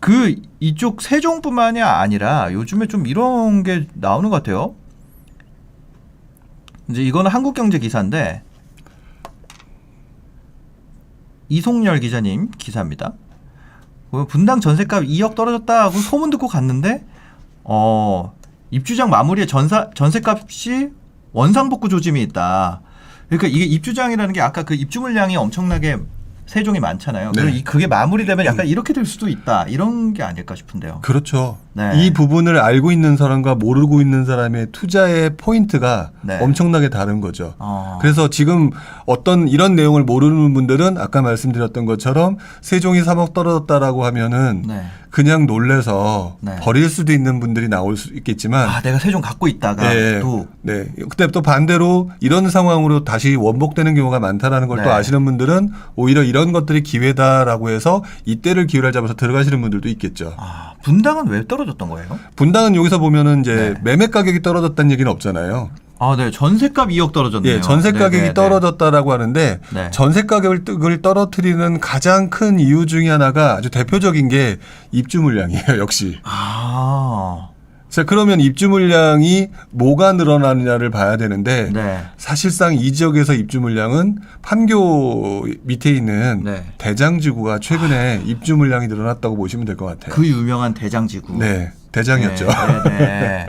그 이쪽 세종뿐만이 아니라 요즘에 좀 이런 게 나오는 것 같아요. 이제 이거는 한국경제 기사인데 이송열 기자님 기사입니다. 분당 전셋값 2억 떨어졌다고 소문 듣고 갔는데 입주장 마무리에 전셋값이 원상복구 조짐이 있다. 그러니까 이게 입주장이라는 게 아까 그 입주 물량이 엄청나게 세종이 많잖아요. 네. 그리고 그게 마무리되면 약간 이렇게 될 수도 있다. 이런 게 아닐까 싶은데요. 그렇죠. 네. 이 부분을 알고 있는 사람과 모르고 있는 사람의 투자의 포인트가 네. 엄청나게 다른 거죠. 그래서 지금 어떤 이런 내용을 모르는 분들은 아까 말씀드렸던 것처럼 세종이 3억 떨어졌다라고 하면은 네. 그냥 놀래서 네. 버릴 수도 있는 분들이 나올 수 있겠지만 내가 세종 갖고 있다가 또 네. 그때 또 반대로 이런 상황으로 다시 원복되는 경우가 많다라는 걸 또 네. 아시는 분들은 오히려 이런 것들이 기회다라고 해서 이때를 기회를 잡아서 들어가시는 분들도 있겠죠. 분당은 왜 떨어졌던 거예요? 분당은 여기서 보면은 이제 네. 매매 가격이 떨어졌다는 얘기는 없잖아요. 네. 전셋값 2억 떨어졌네요. 예, 전세 가격이 네네네. 떨어졌다라고 하는데 네. 전세 가격을 떨어뜨리는 가장 큰 이유 중에 하나가 아주 대표적인 게 입주 물량이에요, 역시. 자, 그러면 입주 물량이 뭐가 늘어나느냐를 봐야 되는데 네. 사실상 이 지역에서 입주 물량은 판교 밑에 있는 네. 대장지구가 최근에 입주 물량이 늘어났다고 보시면 될 것 같아요. 그 유명한 대장지구. 네, 대장이었죠. 네.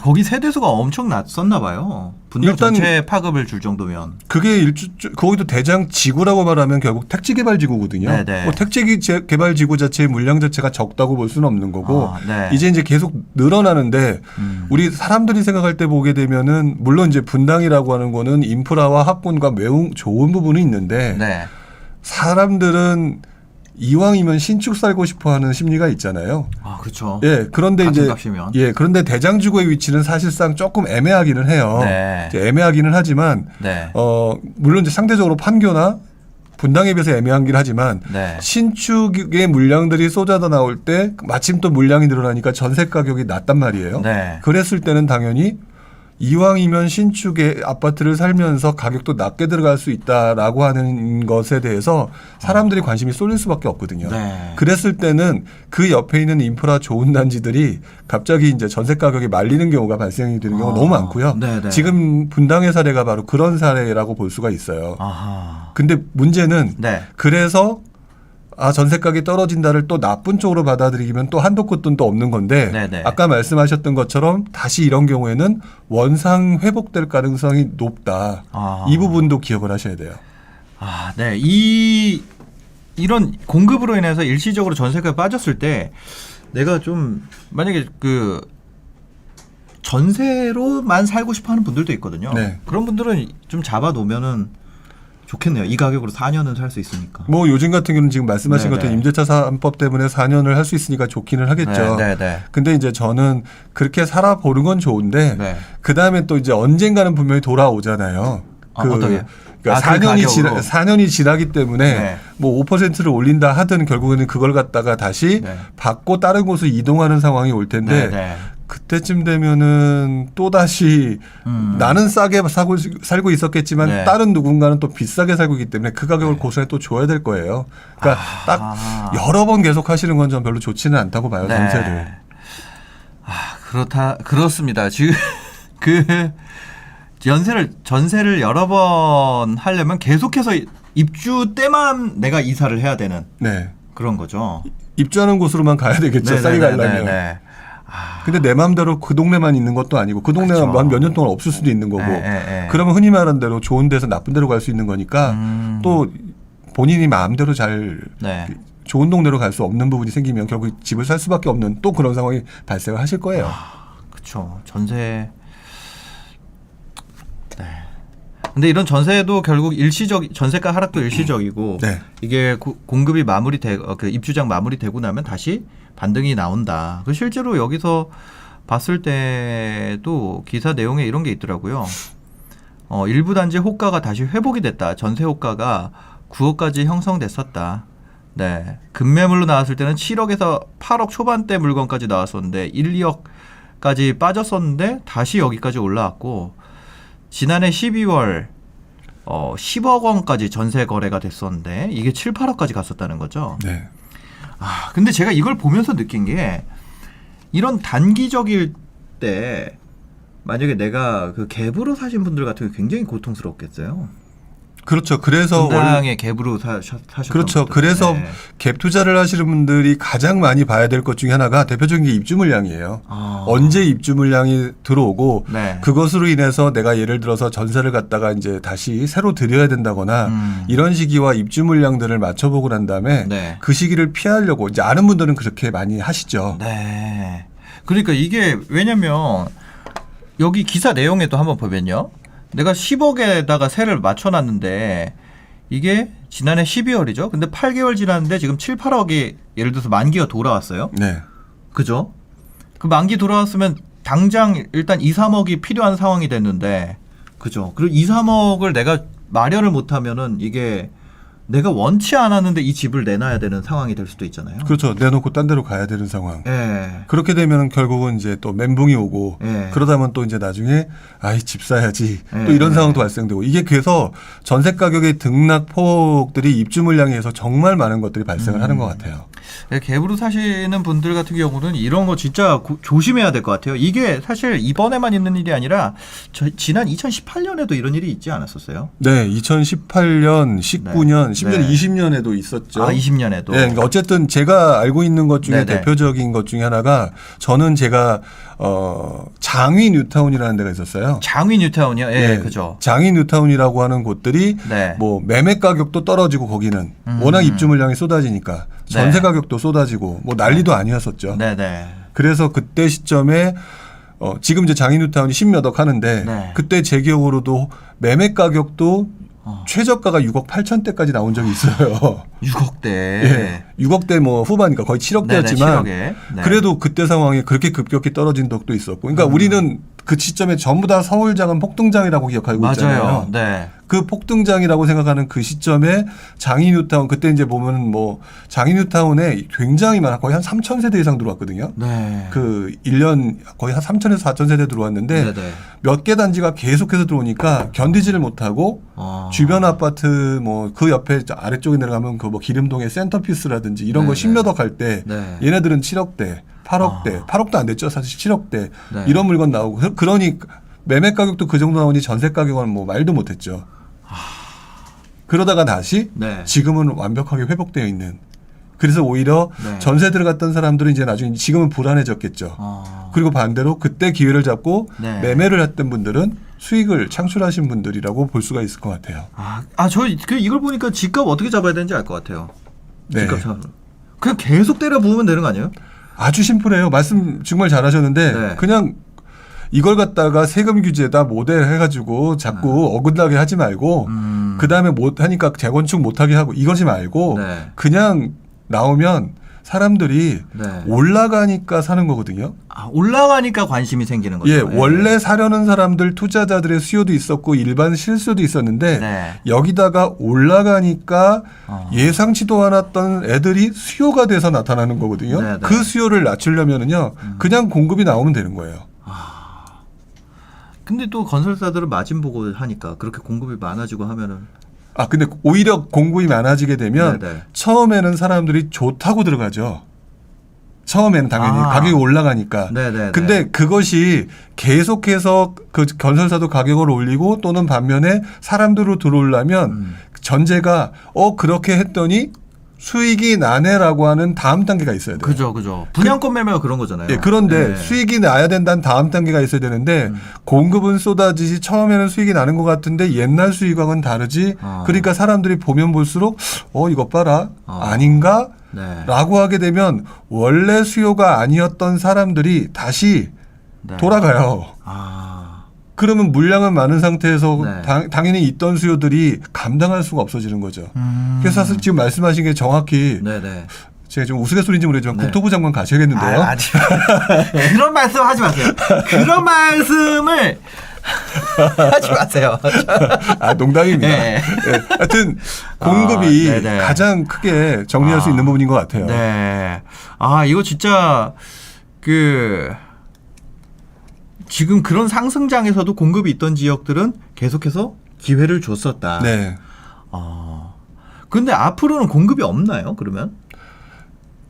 거기 세대수가 엄청 낮었나 봐요. 분당 일단 전체 파급을 줄 정도면. 그게 거기도 대장 지구라고 말하면 결국 택지 개발 지구거든요. 네네. 뭐 택지 개발 지구 자체의 물량 자체가 적다고 볼 수는 없는 거고 네. 이제 계속 늘어나는데 우리 사람들이 생각할 때 보게 되면은 물론 이제 분당이라고 하는 거는 인프라와 학군과 매우 좋은 부분이 있는데 네. 사람들은 이왕이면 신축 살고 싶어 하는 심리가 있잖아요. 그렇죠. 예, 그런데 이제 값이면. 그런데 대장지구의 위치는 사실상 조금 애매하기는 해요. 네. 이제 애매하기는 하지만 네. 물론 이제 상대적으로 판교나 분당에 비해서 애매하긴 하지만 네. 신축의 물량들이 쏟아져 나올 때 마침 또 물량이 늘어나니까 전세 가격이 낮단 말이에요. 네. 그랬을 때는 당연히 이왕이면 신축의 아파트를 살면서 가격도 낮게 들어갈 수 있다라고 하는 것에 대해서 사람들이 관심이 쏠릴 수밖에 없거든요. 네. 그랬을 때는 그 옆에 있는 인프라 좋은 단지들이 갑자기 이제 전세 가격이 말리는 경우가 발생이 되는 경우가 너무 많고요. 네네. 지금 분당의 사례가 바로 그런 사례라고 볼 수가 있어요. 근데 문제는 네. 그래서 전세 가격이 떨어진다를 또 나쁜 쪽으로 받아들이면 또 한도 끝도 또 없는 건데 네네. 아까 말씀하셨던 것처럼 다시 이런 경우에는 원상 회복될 가능성이 높다. 이 부분도 기억을 하셔야 돼요. 네. 이런 공급으로 인해서 일시적으로 전세가 빠졌을 때 내가 좀 만약에 그 전세로만 살고 싶어 하는 분들도 있거든요. 네. 그런 분들은 좀 잡아 놓으면은 좋겠네요. 이 가격으로 4년은 살 수 있으니까. 뭐 요즘 같은 경우는 지금 말씀하신 네네. 것처럼 임대차 3법 때문에 4년을 할 수 있으니까 좋기는 하겠죠. 네. 근데 이제 저는 그렇게 살아보는 건 좋은데 네. 그다음에 또 이제 언젠가는 분명히 돌아오잖아요. 어떻게? 그러니까 그 가격으로? 4년이 지나기 때문에 네. 뭐 5%를 올린다 하든 결국에는 그걸 갖다가 다시 네. 받고 다른 곳으로 이동하는 상황이 올 텐데 네. 그때쯤 되면은 또 다시 나는 싸게 살고 있었겠지만 네. 다른 누군가는 또 비싸게 살고 있기 때문에 그 가격을 고스란히 또 줘야 될 거예요. 그러니까 딱 여러 번 계속 하시는 건 전 별로 좋지는 않다고 봐요. 전세를. 그렇습니다. 지금 전세를 여러 번 하려면 계속해서 입주 때만 내가 이사를 해야 되는 네. 그런 거죠. 입주하는 곳으로만 가야 되겠죠. 싸게 가려면. 근데 내 마음대로 그 동네만 있는 것도 아니고 그 동네가 그렇죠. 한 몇 년 동안 없을 수도 있는 거고 그러면 흔히 말하는 대로 좋은 데서 나쁜 데로 갈 수 있는 거니까 또 본인이 마음대로 잘 좋은 동네로 갈 수 없는 부분이 생기면 결국 집을 살 수밖에 없는 또 그런 상황이 발생을 하실 거예요. 그렇죠. 근데 이런 전세도 결국 전세가 하락도 일시적이고 네. 이게 공급이 그 입주장 마무리되고 나면 다시 반등이 나온다. 실제로 여기서 봤을 때도 기사 내용에 이런 게 있더라고요. 일부 단지 호가가 다시 회복이 됐다. 전세 호가가 9억까지 형성됐었다. 네. 급매물로 나왔을 때는 7억에서 8억 초반대 물건까지 나왔었는데 1, 2억까지 빠졌었는데 다시 여기까지 올라왔고 지난해 12월 10억 원까지 전세 거래가 됐었는데 이게 7, 8억까지 갔었다는 거죠. 네. 근데 제가 이걸 보면서 느낀 게 이런 단기적일 때 만약에 내가 그 갭으로 사신 분들 같은 경우 굉장히 고통스럽겠어요. 그렇죠. 그래서 분당의 갭으로 사셨던 그렇죠. 분들. 그래서 네. 갭 투자를 하시는 분들이 가장 많이 봐야 될 것 중에 하나가 대표적인 게 입주 물량이에요. 언제 입주 물량이 들어오고 네. 그것으로 인해서 내가 예를 들어서 전세를 갖다가 이제 다시 새로 드려야 된다거나 이런 시기와 입주 물량들을 맞춰보고 난 다음에 네. 그 시기를 피하려고 이제 아는 분들은 그렇게 많이 하시죠. 네. 그러니까 이게 왜냐면 여기 기사 내용에도 한번 보면요. 내가 10억에다가 세를 맞춰놨는데 이게 지난해 12월이죠. 근데 8개월 지났는데 지금 7, 8억이 예를 들어서 만기가 돌아왔어요. 네. 그죠? 그 만기 돌아왔으면 당장 일단 2, 3억이 필요한 상황이 됐는데 그죠? 그리고 2, 3억을 내가 마련을 못하면은 이게 내가 원치 않았는데 이 집을 내놔야 되는 상황이 될 수도 있잖아요. 그렇죠. 내놓고 딴 데로 가야 되는 상황. 예. 그렇게 되면 결국은 이제 또 멘붕이 오고 예. 그러다 보면 또 이제 나중에 아이 집 사야지 예. 또 이런 상황도 발생되고 이게 그래서 전세 가격의 등락폭들이 입주 물량에 의해서 정말 많은 것들이 발생을 하는 것 같아요. 갭으로 사시는 분들 같은 경우는 이런 거 진짜 조심해야 될 것 같아요. 이게 사실 이번에만 있는 일이 아니라 지난 2018년에도 이런 일이 있지 않았었어요? 네, 2018년, 19년, 심지어 네. 20년에도 있었죠. 20년에도. 네, 그러니까 어쨌든 제가 알고 있는 것 중에 네네. 대표적인 것 중에 하나가 저는 제가 장위 뉴타운이라는 데가 있었어요. 장위 뉴타운이요? 예, 네, 그죠. 장위 뉴타운이라고 하는 곳들이 네. 뭐 매매 가격도 떨어지고 거기는 워낙 입주 물량이 쏟아지니까 전세 가격도 쏟아지고 뭐 난리도 아니었었죠. 네네. 그래서 그때 시점에 지금 이제 장위 뉴타운이 10몇억 하는데 네. 그때 제 기억으로도 매매 가격도 최저가가 6억 8천대까지 나온 적이 있어요. 6억대. 예. 6억대 뭐 후반이니까 거의 7억대였지만 7억에. 네. 그래도 그때 상황에 그렇게 급격히 떨어진 적도 있었고 그러니까 우리는 그 시점에 전부 다 서울장은 폭등장이라고 기억하고 있잖아요. 맞아요. 네. 그 폭등장이라고 생각하는 그 시점에 장위 뉴타운 그때 이제 보면 뭐 장위 뉴타운에 굉장히 많아 거의 한 3천 세대 이상 들어왔거든요. 네. 그 1년 거의 한 3천에서 4천 세대 들어왔는데 네네. 몇 개 단지가 계속해서 들어오니까 견디지를 못하고 주변 아파트 뭐 그 옆에 아래쪽에 내려가면 그 뭐 기름동의 센터피스라든지 이런 거 네네. 10몇억 할 때 네. 얘네들은 7억대, 8억대, 8억도 안 됐죠. 사실 7억대 네. 이런 물건 나오고 그러니 매매 가격도 그 정도 나오니 전세 가격은 뭐 말도 못했죠. 그러다가 다시 네. 지금은 완벽하게 회복되어 있는. 그래서 오히려 네. 전세 들어갔던 사람들은 이제 나중에 지금은 불안해졌겠죠. 그리고 반대로 그때 기회를 잡고 네. 매매를 했던 분들은 수익을 창출하신 분들이라고 볼 수가 있을 것 같아요. 저 이걸 보니까 집값 어떻게 잡아야 되는지 알 것 같아요. 네. 집값 잡아. 그냥 계속 때려 부으면 되는 거 아니에요? 아주 심플해요. 말씀 정말 잘하셨는데 네. 그냥 이걸 갖다가 세금 규제에다 모델 해가지고 자꾸 어긋나게 하지 말고 그 다음에 못 하니까 재건축 못하게 하고 이러지 말고 네. 그냥 나오면 사람들이 네. 올라가니까 사는 거거든요. 올라가니까 관심이 생기는 거죠. 예, 원래 사려는 사람들 투자자들의 수요도 있었고 일반 실수도 있었는데 네. 여기다가 올라가니까 예상치도 않았던 애들이 수요가 돼서 나타나는 거거든요. 네, 네. 그 수요를 낮추려면은요, 그냥 공급이 나오면 되는 거예요. 근데 또 건설사들은 마진 보고 하니까 그렇게 공급이 많아지고 하면은 근데 오히려 공급이 많아지게 되면 네네. 처음에는 사람들이 좋다고 들어가죠. 처음에는 당연히 가격이 올라가니까. 네네네. 근데 그것이 계속해서 그 건설사도 가격을 올리고 또는 반면에 사람들로 들어오려면 전제가 그렇게 했더니 수익이 나네라고 하는 다음 단계가 있어야 돼요. 그죠. 분양권 매매가 그런 거잖아요. 예, 그런데 네. 수익이 나야 된다는 다음 단계가 있어야 되는데 공급은 쏟아지지 처음에는 수익이 나는 것 같은데 옛날 수익과는 다르지. 그러니까 사람들이 보면 볼수록 이것 봐라 아닌가? 네. 라고 하게 되면 원래 수요가 아니었던 사람들이 다시 네. 돌아가요. 그러면 물량은 많은 상태에서 네. 당연히 있던 수요들이 감당할 수가 없어지는 거죠. 그래서 사실 지금 말씀하신 게 정확히 네네. 제가 좀 우스갯소리인지 모르지만 네. 국토부 장관 가셔야겠는데요. 그런 말씀 하지 마세요. 그런 말씀을 하지 마세요. 농담입니다. 네. 네. 하여튼 공급이 네네. 가장 크게 정리할 수 있는 부분인 것 같아요. 네. 이거 진짜 지금 그런 상승장에서도 공급이 있던 지역들은 계속해서 기회를 줬었다. 네. 근데 앞으로는 공급이 없나요? 그러면?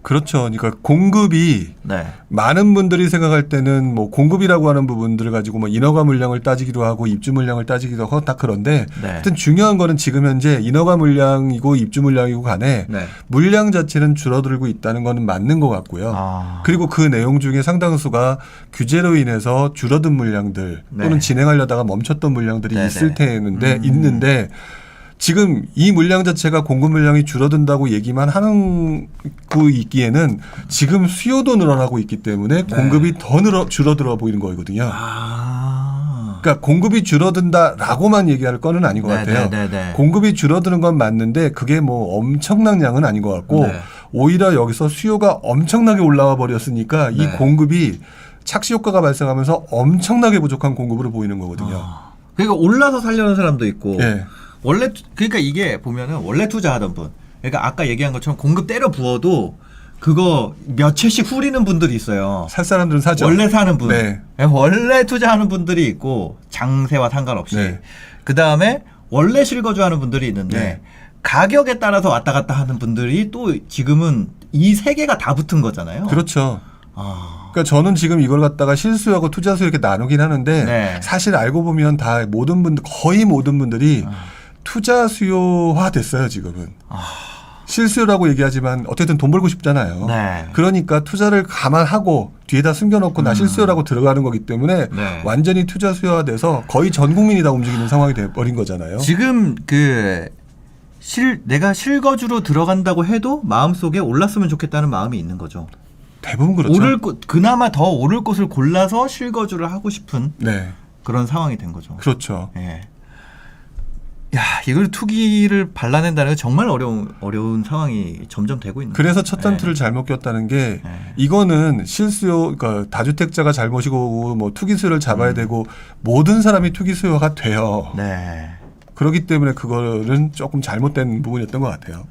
그렇죠. 그러니까 공급이 네. 많은 분들이 생각할 때는 뭐 공급이라고 하는 부분들을 가지고 뭐 인허가 물량을 따지기도 하고 입주 물량을 따지기도 하고 다 그런데 네. 하여튼 중요한 거는 지금 현재 인허가 물량이고 입주 물량이고 간에 네. 물량 자체는 줄어들고 있다는 거는 맞는 것 같고요. 그리고 그 내용 중에 상당수가 규제로 인해서 줄어든 물량들 또는 네. 진행하려다가 멈췄던 물량들이 네네. 있을 테는데 있는데 지금 이 물량 자체가 공급 물량이 줄어든다고 얘기만 하는 고 있기에는 지금 수요도 늘어나고 있기 때문에 네. 공급이 더 줄어들어 보이는 거거든요. 그러니까 공급이 줄어든다라고만 얘기할 거는 아닌 것 같아요. 공급이 줄어드는 건 맞는데 그게 뭐 엄청난 양은 아닌 것 같고 네. 오히려 여기서 수요가 엄청나게 올라와 버렸으니까 이 네. 공급이 착시 효과가 발생하면서 엄청나게 부족한 공급으로 보이는 거거든요. 그러니까 올라서 살려는 사람도 있고 예. 원래 그러니까 이게 보면은 원래 투자하던 분, 그러니까 아까 얘기한 것처럼 공급 때려 부어도 그거 몇 채씩 후리는 분들이 있어요. 살 사람들은 사죠. 원래 사는 분, 네. 원래 투자하는 분들이 있고 장세와 상관없이 네. 그 다음에 원래 실거주하는 분들이 있는데 네. 가격에 따라서 왔다 갔다 하는 분들이 또 지금은 이 세 개가 다 붙은 거잖아요. 그렇죠. 그러니까 저는 지금 이걸 갖다가 실수하고 투자수 이렇게 나누긴 하는데 네. 사실 알고 보면 다 모든 분들 거의 모든 분들이 투자 수요화 됐어요 지금은. 실수요라고 얘기하지만 어쨌든 돈 벌고 싶잖아요. 네. 그러니까 투자를 감안하고 뒤에다 숨겨놓고 나 실수요라고 들어가는 거기 때문에 네. 완전히 투자 수요화돼서 거의 전 국민이 다 움직이는 상황이 돼버린 거잖아요. 지금 내가 실거주로 들어간다고 해도 마음속에 올랐으면 좋겠다는 마음이 있는 거죠. 대부분 그렇죠. 그나마 더 오를 곳을 골라서 실거주를 하고 싶은 네. 그런 상황이 된 거죠. 그렇죠. 예. 야, 이걸 투기를 발라낸다는 건 정말 어려운 상황이 점점 되고 있는 그래서 거예요. 첫 단추를 예. 잘못 꼈다는 게 예. 이거는 실수요, 그러니까 다주택자가 잘못이고 뭐 투기 수요를 잡아야 되고 모든 사람이 투기 수요가 돼요. 네. 그렇기 때문에 그거는 조금 잘못된 부분이었던 것 같아요.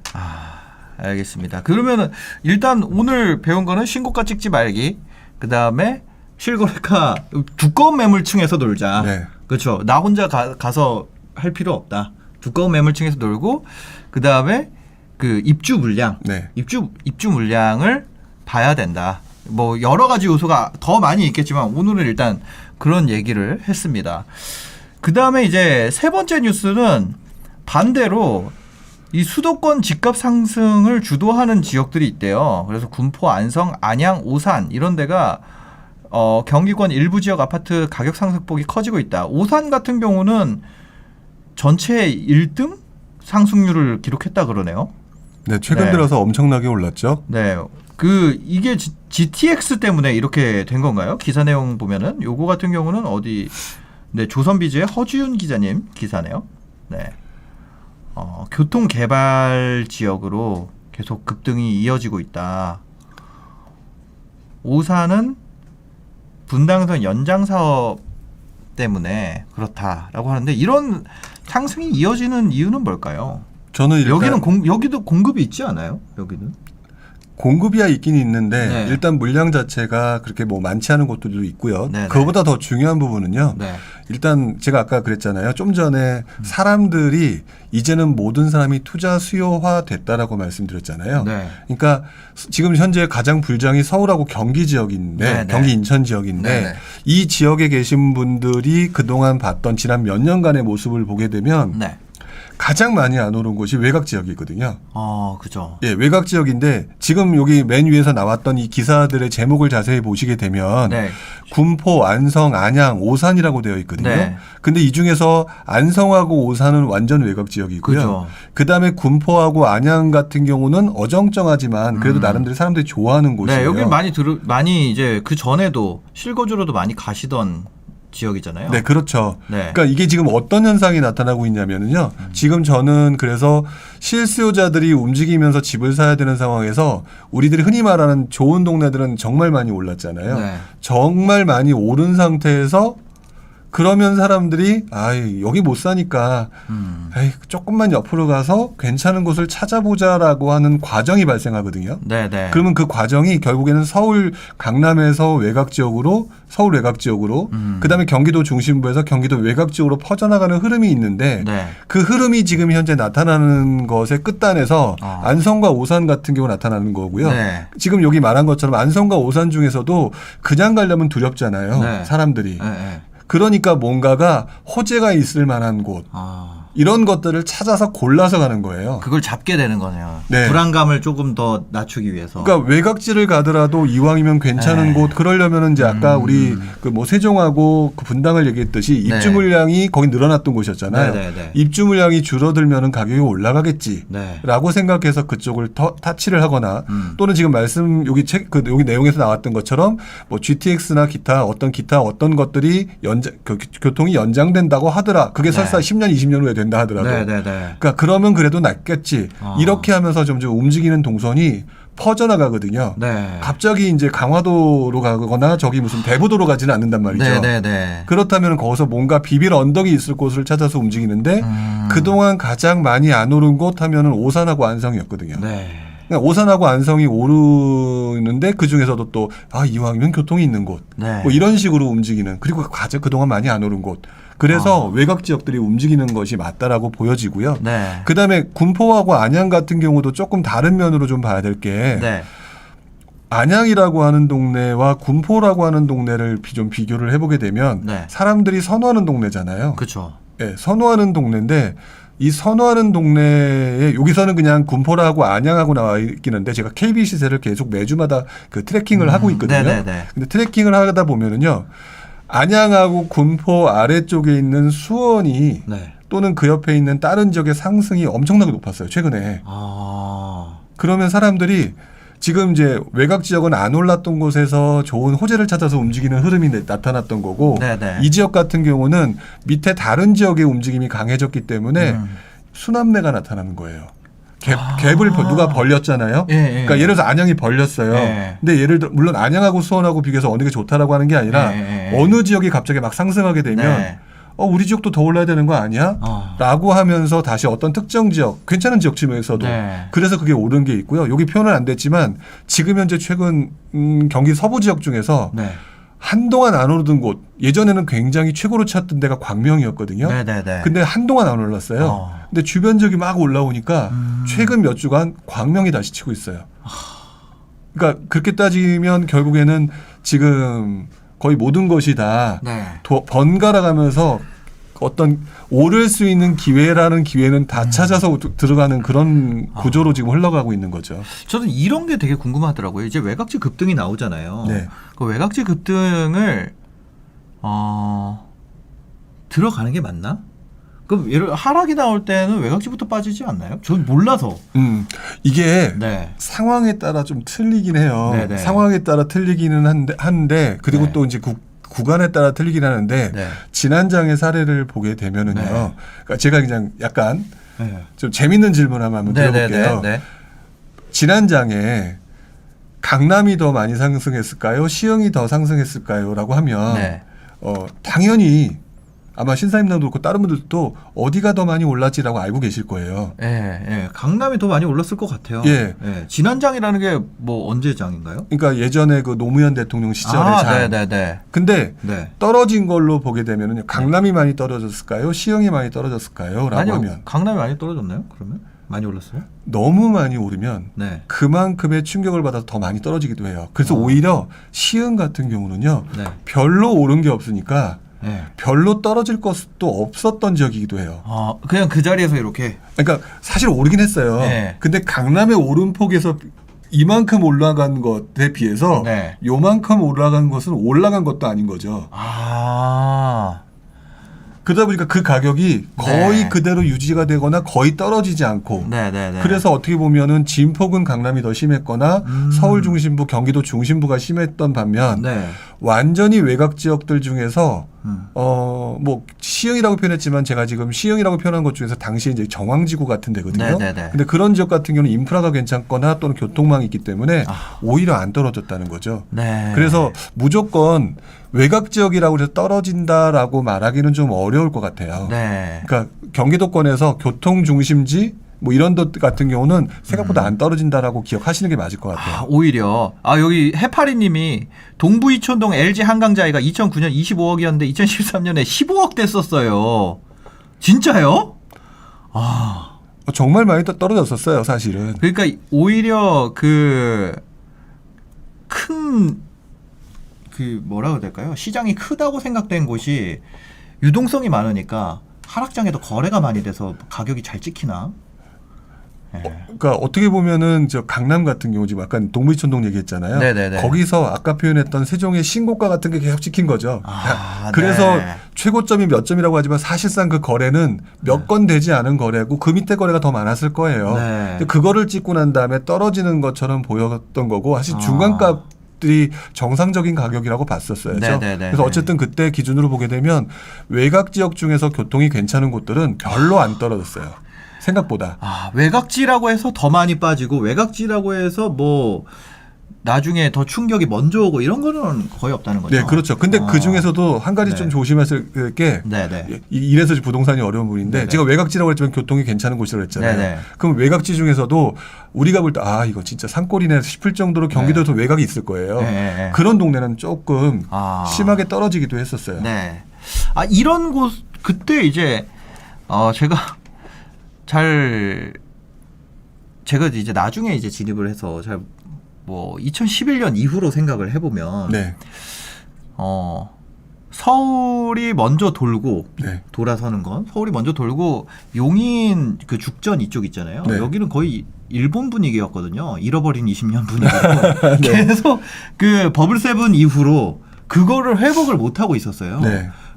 알겠습니다. 그러면은 일단 오늘 배운 거는 신고가 찍지 말기, 그 다음에 실거래가 두꺼운 매물층에서 놀자. 네. 그렇죠. 나 혼자 가서 할 필요 없다. 두꺼운 매물층에서 놀고, 그 다음에 그 입주 물량, 네. 입주 물량을 봐야 된다. 뭐 여러 가지 요소가 더 많이 있겠지만 오늘은 일단 그런 얘기를 했습니다. 그 다음에 이제 세 번째 뉴스는 반대로 이 수도권 집값 상승을 주도하는 지역들이 있대요. 그래서 군포, 안성, 안양, 오산 이런 데가 경기권 일부 지역 아파트 가격 상승폭이 커지고 있다. 오산 같은 경우는 전체 1등 상승률을 기록했다 그러네요. 네, 최근 네. 들어서 엄청나게 올랐죠. 네. 이게 GTX 때문에 이렇게 된 건가요? 기사 내용 보면은 요거 같은 경우는 어디 조선비즈의 허주윤 기자님 기사네요. 네. 교통 개발 지역으로 계속 급등이 이어지고 있다. 오산은 분당선 연장 사업 때문에 그렇다라고 하는데 이런 상승이 이어지는 이유는 뭘까요? 저는 일단 여기도 공급이 있지 않아요? 여기는? 공급이야 있긴 있는데 네. 일단 물량 자체가 그렇게 뭐 많지 않은 곳들도 있고요. 네네. 그거보다 더 중요한 부분은요. 네. 일단 제가 아까 그랬잖아요. 좀 전에 사람들이 이제는 모든 사람이 투자 수요화 됐다라고 말씀드렸잖아요. 네. 그러니까 지금 현재 가장 불장이 서울하고 경기 지역인데 네네. 경기 인천 지역인데 네네. 이 지역에 계신 분들이 그동안 봤던 지난 몇 년간의 모습을 보게 되면 네. 가장 많이 안 오른 곳이 외곽 지역이거든요. 그죠. 예, 외곽 지역인데 지금 여기 맨 위에서 나왔던 이 기사들의 제목을 자세히 보시게 되면 네. 군포, 안성, 안양, 오산이라고 되어 있거든요. 네. 근데 이 중에서 안성하고 오산은 완전 외곽 지역이고요. 그죠. 그다음에 군포하고 안양 같은 경우는 어정쩡하지만 그래도 나름대로 사람들이 좋아하는 곳이에요. 네, 여기 많이 이제 그 전에도 실거주로도 많이 가시던 지역이잖아요. 네, 그렇죠. 네. 그러니까 이게 지금 어떤 현상이 나타나고 있냐면요. 지금 저는 그래서 실수요자들이 움직이면서 집을 사야 되는 상황에서 우리들이 흔히 말하는 좋은 동네들은 정말 많이 올랐잖아요. 네. 정말 많이 오른 상태에서 그러면 사람들이 여기 못 사니까 조금만 옆으로 가서 괜찮은 곳을 찾아보자라고 하는 과정이 발생하거든요. 네네. 그러면 그 과정이 결국에는 서울 강남에서 외곽 지역으로 서울 외곽 지역으로 그다음에 경기도 중심부에서 경기도 외곽 지역으로 퍼져나가는 흐름이 있는데 네. 그 흐름이 지금 현재 나타나는 것의 끝단에서 안성과 오산 같은 경우 나타나는 거고요. 네. 지금 여기 말한 것처럼 안성과 오산 중에서도 그냥 가려면 두렵잖아요. 네. 사람들이. 네. 그러니까 뭔가가 호재가 있을 만한 곳 이런 것들을 찾아서 골라서 가는 거예요. 그걸 잡게 되는 거네요. 네. 불안감을 조금 더 낮추기 위해서. 그러니까 외곽지를 가더라도 이왕이면 괜찮은 곳 그러려면은 이제 아까 우리 그 뭐 세종하고 그 분당을 얘기했듯이 입주 물량이 거기 늘어났던 곳이었잖아요. 네. 입주 물량이 줄어들면은 가격이 올라가겠지라고 네. 생각해서 그쪽을 타치를 하거나 또는 지금 말씀 여기 여기 내용에서 나왔던 것처럼 뭐 GTX나 기타 어떤 것들이 교통이 연장된다고 하더라. 그게 설사 10년 20년 후에 된다 하더라도. 그러니까 그러면 그래도 낫겠지. 이렇게 하면서 점점 움직이는 동선이 퍼져나가거든요. 네. 갑자기 이제 강화도로 가거나 저기 무슨 대부도로 가지는 않는단 말이죠. 그렇다면 거기서 뭔가 비빌 언덕이 있을 곳을 찾아서 움직이는데 그동안 가장 많이 안 오른 곳 하면은 오산하고 안성이었거든요. 네. 그러니까 오산하고 안성이 오르는데 그 중에서도 또 이왕이면 교통이 있는 곳, 뭐 이런 식으로 움직이는 그리고 그동안 많이 안 오른 곳. 그래서 외곽 지역들이 움직이는 것이 맞다라고 보여지고요. 네. 그다음에 군포하고 안양 같은 경우도 조금 다른 면으로 좀 봐야 될 게 안양이라고 하는 동네와 군포라고 하는 동네를 좀 비교를 해보게 되면 사람들이 선호하는 동네잖아요. 그렇죠. 네, 선호하는 동네인데 이 선호하는 동네에 여기서는 그냥 군포라고 안양하고 나와 있긴 한데 제가 KB 시세를 계속 매주마다 그 트래킹을 하고 있거든요. 근데 트래킹을 하다 보면은요. 안양하고 군포 아래쪽에 있는 수원이 또는 그 옆에 있는 다른 지역의 상승이 엄청나게 높았어요. 최근에. 그러면 사람들이 지금 이제 외곽 지역은 안 올랐던 곳에서 좋은 호재를 찾아서 움직이는 흐름이 나타났던 거고 이 지역 같은 경우는 밑에 다른 지역의 움직임이 강해졌기 때문에 순환매가 나타나는 거예요. 갭을 누가 벌렸잖아요. 그러니까 예를 들어서 안양이 벌렸어요. 근데 예를 들어 물론 안양하고 수원하고 비교해서 어느 게 좋다라고 하는 게 아니라 어느 지역이 갑자기 막 상승하게 되면 우리 지역도 더 올라야 되는 거 아니야? 라고 하면서 다시 어떤 특정 지역, 괜찮은 지역 중에서도 그래서 그게 오른 게 있고요. 여기 표현은 안 됐지만 지금 현재 최근 경기 서부 지역 중에서 한동안 안 오르던 곳 예전에는 굉장히 최고로 찾던 데가 광명이었거든요. 근데 한동안 안 올랐어요. 근데 주변 지역이 막 올라오니까 최근 몇 주간 광명이 다시 치고 있어요. 그러니까 그렇게 따지면 결국에는 지금 거의 모든 것이 다 번갈아 가면서 어떤 오를 수 있는 기회라는 기회는 다 찾아서 들어가는 그런 구조로 지금 흘러가고 있는 거죠. 저는 이런 게 되게 궁금하더라고요. 이제 외곽지 급등이 나오잖아요. 그 외곽지 급등을 들어가는 게 맞나? 그럼 예를 하락이 나올 때는 외곽지부터 빠지지 않나요? 전 몰라서. 이게 상황에 따라 좀 틀리긴 해요. 상황에 따라 틀리기는 한데 그리고 또 이제 구간에 따라 틀리긴 하는데 진안장의 사례를 보게 되면은요. 그러니까 제가 그냥 약간 좀 재밌는 질문 한번 드려볼게요. 진안장에 강남이 더 많이 상승했을까요? 시흥이 더 상승했을까요?라고 하면 당연히 아마 신사임당도 그렇고 다른 분들도 어디가 더 많이 올랐지라고 알고 계실 거예요. 강남이 더 많이 올랐을 것 같아요. 진안장이라는 게 뭐 언제 장인가요? 그러니까 예전에 그 노무현 대통령 시절의 장. 근데 떨어진 걸로 보게 되면은 강남이 많이 떨어졌을까요? 시흥이 많이 떨어졌을까요? 라고 하면 강남이 많이 떨어졌나요? 그러면? 많이 올랐어요? 너무 많이 오르면 그만큼의 충격을 받아서 더 많이 떨어지기도 해요. 그래서 오히려 시흥 같은 경우는요. 별로 오른 게 없으니까 별로 떨어질 것도 없었던 지역이기도 해요. 그냥 그 자리에서 이렇게. 그러니까 사실 오르긴 했어요. 근데 강남의 오름폭에서 이만큼 올라간 것에 비해서 요만큼 올라간 것은 올라간 것도 아닌 거죠. 그러다 보니까 그 가격이 거의 그대로 유지가 되거나 거의 떨어지지 않고 그래서 어떻게 보면은 진폭은 강남이 더 심했거나 서울 중심부, 경기도 중심부가 심했던 반면 완전히 외곽 지역들 중에서 뭐 시흥이라고 표현했지만 제가 지금 시흥이라고 표현한 것 중에서 당시에 이제 정왕지구 같은 데거든요. 네네네. 근데 그런 지역 같은 경우는 인프라가 괜찮거나 또는 교통망이 있기 때문에 오히려 안 떨어졌다는 거죠. 네. 그래서 무조건 외곽 지역이라고 해서 떨어진다라고 말하기는 좀 어려울 것 같아요. 네. 그러니까 경기도권에서 교통 중심지 뭐 이런 것 같은 경우는 생각보다 안 떨어진다라고 기억하시는 게 맞을 것 같아요. 오히려 여기 해파리님이 동부 이촌동 LG 한강자이가 2009년 25억이었는데 2013년에 15억 됐었어요. 진짜요? 정말 많이 떨어졌었어요, 사실은. 그러니까 오히려 뭐라고 해야 될까요? 시장이 크다고 생각된 곳이 유동성이 많으니까 하락장에도 거래가 많이 돼서 가격이 잘 찍히나? 네. 그러니까 어떻게 보면은 저 강남 같은 경우 지금 약간 동부이촌동 얘기했잖아요. 네네네. 거기서 아까 표현했던 세종의 신고가 같은 게 계속 찍힌 거죠. 그래서 네. 최고점이 몇 점이라고 하지만 사실상 그 거래는 몇 건 되지 않은 거래고 그 밑에 거래가 더 많았을 거예요. 네. 근데 그거를 찍고 난 다음에 떨어지는 것처럼 보였던 거고 사실 중간값 들이 정상적인 가격이라고 봤었어요. 그래서 어쨌든 그때 기준으로 보게 되면 외곽 지역 중에서 교통이 괜찮은 곳들은 별로 안 떨어졌어요. 생각보다. 외곽지라고 해서 더 많이 빠지고 외곽지라고 해서 뭐 나중에 더 충격이 먼저 오고 이런 거는 거의 없다는 거죠. 네, 그렇죠. 근데 그 중에서도 한 가지 좀 조심하실 게 이래서 부동산이 어려운 부분인데 제가 외곽지라고 했지만 교통이 괜찮은 곳이라고 했잖아요. 그럼 외곽지 중에서도 우리가 볼 때 이거 진짜 산골이네 싶을 정도로 경기도에서 외곽이 있을 거예요. 그런 동네는 조금 심하게 떨어지기도 했었어요. 네. 이런 곳 그때 이제 제가 이제 나중에 이제 진입을 해서 잘 뭐 2011년 이후로 생각을 해보면 서울이 먼저 돌고 돌아서는 건 서울이 먼저 돌고 용인 그 죽전 이쪽 있잖아요. 여기는 거의 일본 분위기였거든요. 잃어버린 20년 분위기고 계속 그 버블 세븐 이후로 그거를 회복을 못 하고 있었어요.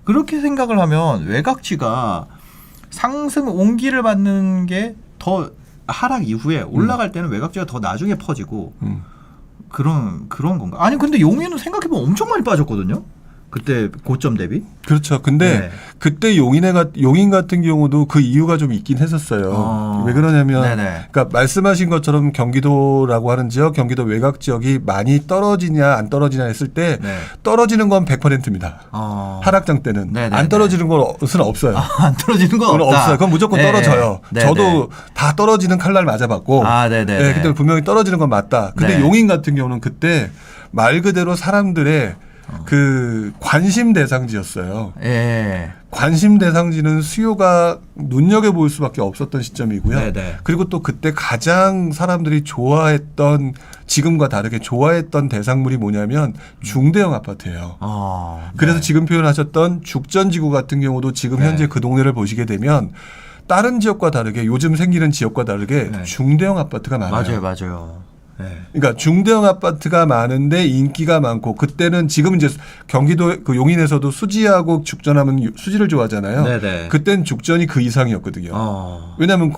그렇게 생각을 하면 외곽지가 상승 온기를 받는 게 더 하락 이후에 올라갈 때는 외곽지가 더 나중에 퍼지고 그런 건가? 아니 근데 용인은 생각해보면 엄청 많이 빠졌거든요. 그때 고점 대비. 그렇죠. 근데 그때 용인 같은 경우도 그 이유가 좀 있긴 했었어요. 왜 그러냐면 그러니까 말씀하신 것처럼 경기도라고 하는 지역, 경기도 외곽 지역이 많이 떨어지냐 안 떨어지냐 했을 때 떨어지는 건 100%입니다. 하락장 때는 안 떨어지는 것은 없어요. 안 떨어지는 건 없어요. 그건 무조건 떨어져요. 저도 다 떨어지는 칼날 맞아봤고 근데 분명히 떨어지는 건 맞다. 근데 용인 같은 경우는 그때 말 그대로 사람들의 그 관심 대상지였어요. 관심 대상지는 수요가 눈여겨볼 수밖에 없었던 시점이고요. 그리고 또 그때 가장 사람들이 좋아했던 지금과 다르게 좋아했던 대상물이 뭐냐면 중대형 아파트예요. 그래서 지금 표현하셨던 죽전지구 같은 경우도 지금 현재 그 동네를 보시게 되면 다른 지역과 다르게 요즘 생기는 지역과 다르게 중대형 아파트가 많아요. 맞아요. 그러니까 중대형 아파트가 많은데 인기가 많고 그때는 지금 이제 경기도 그 용인에서도 수지하고 죽전하면 수지를 좋아하잖아요. 그때는 죽전이 그 이상이었거든요. 왜냐하면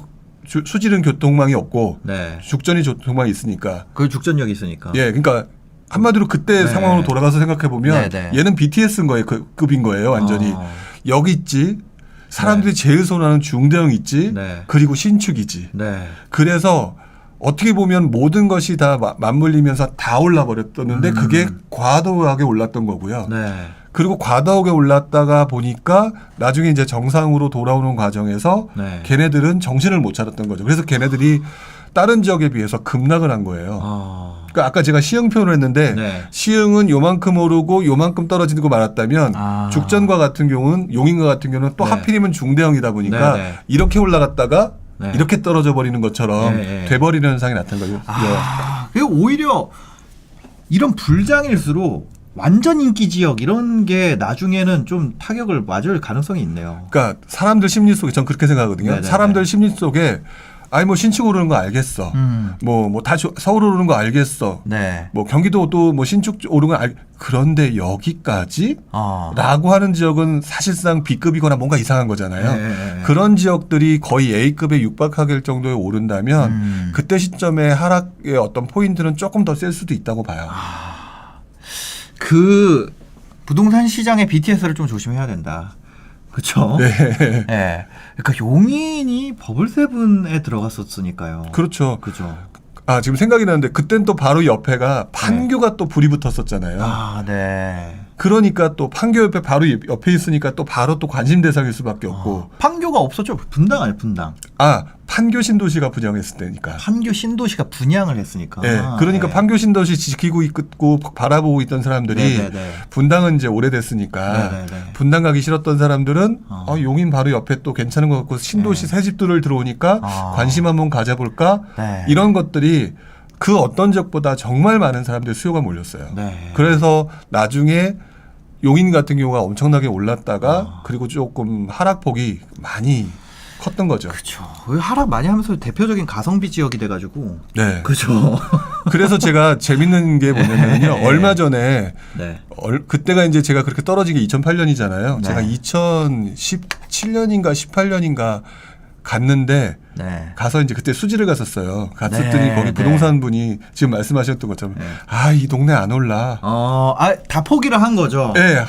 수지는 교통망이 없고 죽전이 교통망이 있으니까. 그 죽전역이 있으니까. 그러니까 한마디로 그때 상황으로 돌아가서 생각해 보면 얘는 BTS인 거예요. 그 급인 거예요. 완전히 여기 있지. 사람들이 제일 선호하는 중대형 있지. 그리고 신축이지. 그래서 어떻게 보면 모든 것이 다 맞물리면서 다 올라버렸었는데 그게 과도하게 올랐던 거고요. 그리고 과도하게 올랐다가 보니까 나중에 이제 정상으로 돌아오는 과정에서 걔네들은 정신을 못 차렸던 거죠. 그래서 걔네들이 다른 지역에 비해서 급락을 한 거예요. 그러니까 아까 제가 시흥 표현을 했는데 시흥은 요만큼 오르고 요만큼 떨어지고 말았다면 죽전과 같은 경우는 용인과 같은 경우는 또 하필이면 중대형이다 보니까 이렇게 올라갔다가 이렇게 떨어져 버리는 것처럼 돼버리는 현상이 나타난 거죠. 그리고 오히려 이런 불장일수록 완전 인기 지역 이런 게 나중에는 좀 타격을 맞을 가능성이 있네요. 그러니까 사람들 심리 속에 전 그렇게 생각하거든요. 사람들 심리 속에 뭐 신축 오르는 거 알겠어. 뭐 다 서울 오르는 거 알겠어. 뭐 경기도도 뭐 신축 오르는 거 그런데 여기까지? 라고 하는 지역은 사실상 B급이거나 뭔가 이상한 거잖아요. 그런 지역들이 거의 A급에 육박하게 정도에 오른다면 그때 시점에 하락의 어떤 포인트는 조금 더 셀 수도 있다고 봐요. 그 부동산 시장의 BTS를 좀 조심해야 된다. 그렇죠? 네. 네. 그러니까 용인이 버블세븐에 들어갔었으니까요. 그렇죠. 그죠. 아, 지금 생각이 나는데 그땐 또 바로 옆에가 판교가 또 불이 붙었었잖아요. 아, 네. 그러니까 또 판교 옆에 바로 옆에 있으니까 또 바로 또 관심 대상일 수밖에 없고. 판교가 없었죠. 분당 아니 분당. 아, 판교 신도시가 분양했을 때니까. 판교 신도시가 분양을 했으니까. 네, 그러니까 네. 판교 신도시 지키고 있고 바라보고 있던 사람들이 네네네. 분당은 이제 오래됐으니까 네네네. 분당 가기 싫었던 사람들은 용인 바로 옆에 또 괜찮은 것 같고 신도시 새 집들을 들어오니까 관심 한번 가져볼까? 네. 이런 것들이 그 어떤 적보다 정말 많은 사람들의 수요가 몰렸어요. 네. 그래서 나중에 용인 같은 경우가 엄청나게 올랐다가 그리고 조금 하락폭이 많이 컸던 거죠. 그렇죠. 하락 많이 하면서 대표적인 가성비 지역이 돼가지고. 네. 그렇죠. 그래서 제가 재밌는 게 뭐냐면요. 네. 얼마 전에 네. 그때가 이제 제가 그렇게 떨어진 게 2008년이잖아요. 네. 제가 2017년인가 18년인가 갔는데 가서 이제 그때 수지를 갔었어요. 갔었더니 거기 부동산 분이 지금 말씀하셨던 것처럼 아, 이 동네 안 올라. 다 포기를 한 거죠. 네.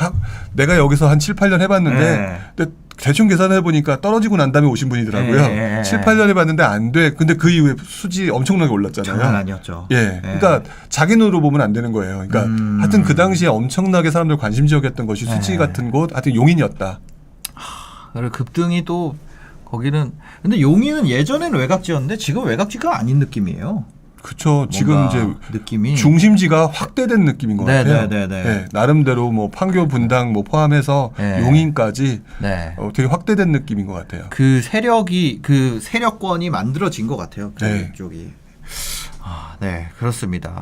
내가 여기서 한 7, 8년 해봤는데 근데 대충 계산해 보니까 떨어지고 난 다음에 오신 분이더라고요. 7, 8년 해봤는데 안 돼. 근데 그 이후에 수지 엄청나게 올랐잖아요. 장난 아니었죠. 예. 그러니까 자기 눈으로 보면 안 되는 거예요. 그러니까 하여튼 그 당시에 엄청나게 사람들 관심 지역이었던 것이 수지 같은 곳, 하여튼 용인이었다. 그리고 급등이 또 거기는 근데 용인은 예전에는 외곽지였는데 지금 외곽지가 아닌 느낌이에요. 그렇죠. 지금 이제 느낌이 중심지가 확대된 느낌인 것 같아요. 네, 나름대로 뭐 판교, 분당 뭐 포함해서 용인까지 되게 확대된 느낌인 것 같아요. 그 세력권이 만들어진 것 같아요. 그쪽이. 네, 그렇습니다.